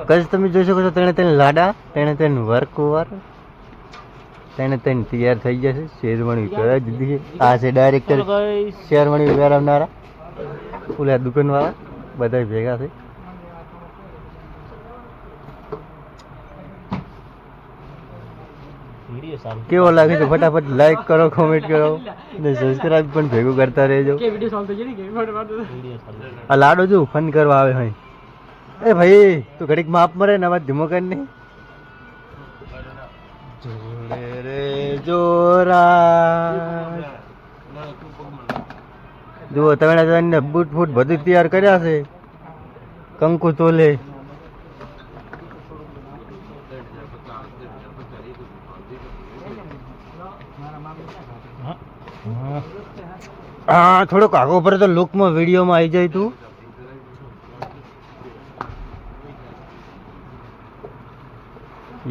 કદાચ તમે જોઈ શકો છો તેને લાડા તેને વર્ક ઓવર તેને તૈયાર થઈ જશે. શેરવાણી કરાવી દીધી છે. આ છે ડાયરેક્ટર શેરવાણી વેરાવનારા ઓલા દુકાનવાળા બધા ભેગા છે. કેવો લાગે છે ફટાફટ લાઈક કરો, કોમેન્ટ કરો ને સબસ્ક્રાઇબ પણ ભેગું કરતા રહેજો. આ લાડો જો ફન કરવા આવે હોય. એ ભાઈ તું ઘડીક માપ મરે ને અવાજ ધીમો કરી નહીં. જોડે રે જોરા જુઓ તમે બૂટ ફૂટ બધું તૈયાર કર્યા છે. કંકુ તોલે हाँ थोड़ा आगो पर तो लुक में वीडियो में आई जाए तू.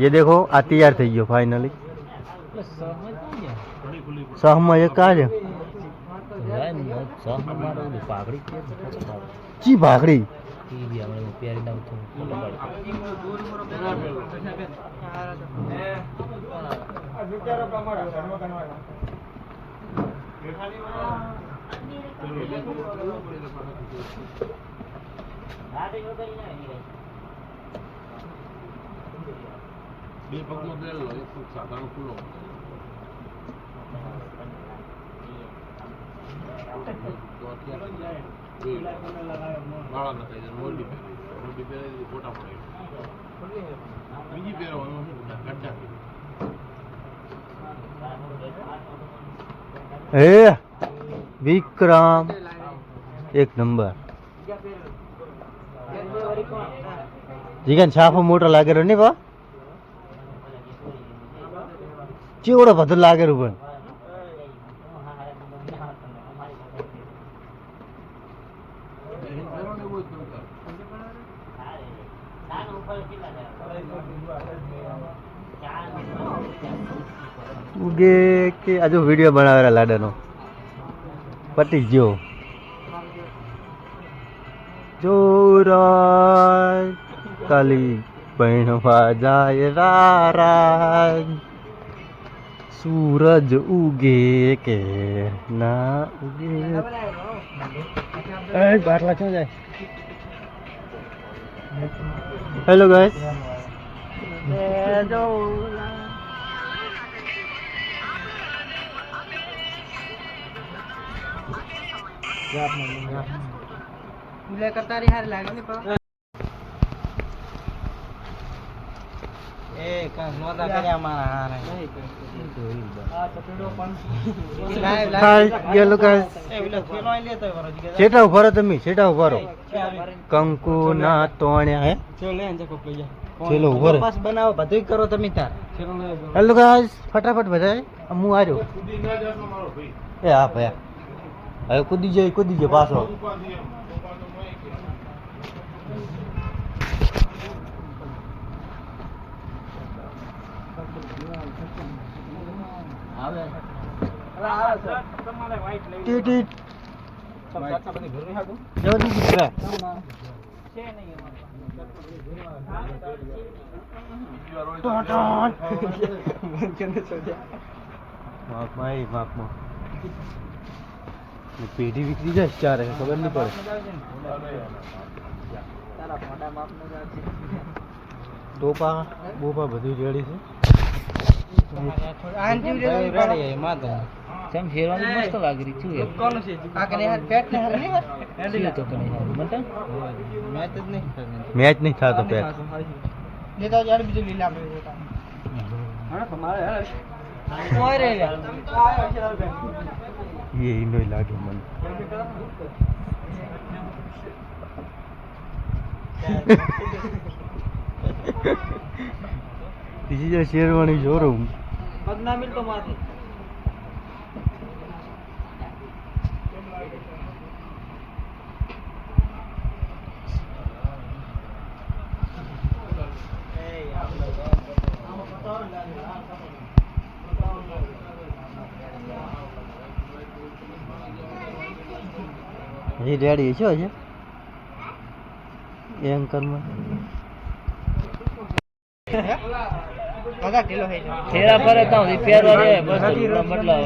ये देखो आ तैयार થઈ ગયો फाइनली. सह में ये का है ची भागड़ी બે પગનો બેલ લો, એક પગ સાધારણ ખુલ્લો. વાળા નખાઈ જાય, મોરડી પહેરી ફોટા પડે. બીજી પહેરવાનું ગड्ढा ए विक्रम एक नंबर जीगन छापो मोटो लागेरो नहीं बा चिवड़ो भदो लागेरो पण उगे के आजो वीडियो बनावेला लाडानो पति गयो जोरा काली पहनवा जाए राज सूरज उगे के ना उगे बाटला क्यों जाए. हेलो गाइस मुले करता रे हार लागे नहीं पा ए का नोदा करे हमारा हार है आ चपेड़ो पण हाय हेलो गाइस ए विलो खेलो आई लेतो बरो सेटा उभरो તમે સેટા ઉભરો કંકુ ના તોણ્યા હે चलो ले अंजा को पैया चलो उभरो बस बनाओ બધું કરો તમે તાર हेलो गाइस फटाफट બધાય હું આજો એ હા ભાઈ હવે કૂદી જાય પાછો આવે તમારે વાઈટ લઈ ટીટ ટીટ વાઈટ બધી ઘર ની હાડું જલ્દી દીકરા છે નહીં માપમાં પેઢી વિકરી જાય ચારે ખબર નહીં પડે. તારા ફોટા માપ ન જાતી ટોપા બોપા બધું રેડી છે. આંટી રેડી હે માતા સેમ શેરવાની મસ્ત લાગી રહી છે. કોણ છે આ કને હાર પેટ ને હાર નહીં હાર તો કને હાર મત મેચ જ નહીં મેચ નહીં થતો પેટ લેતા જાડ બીજું લીલા મે હોતા હા તમારે હાર કોઈ રે ये इनो लागे मन इसी जो शेरवानी शोरूम बदनामी तो माथे ये डैडी छो છે એન્કર માં ફેરા ફરે તો પહેરવા દે બસ બદલા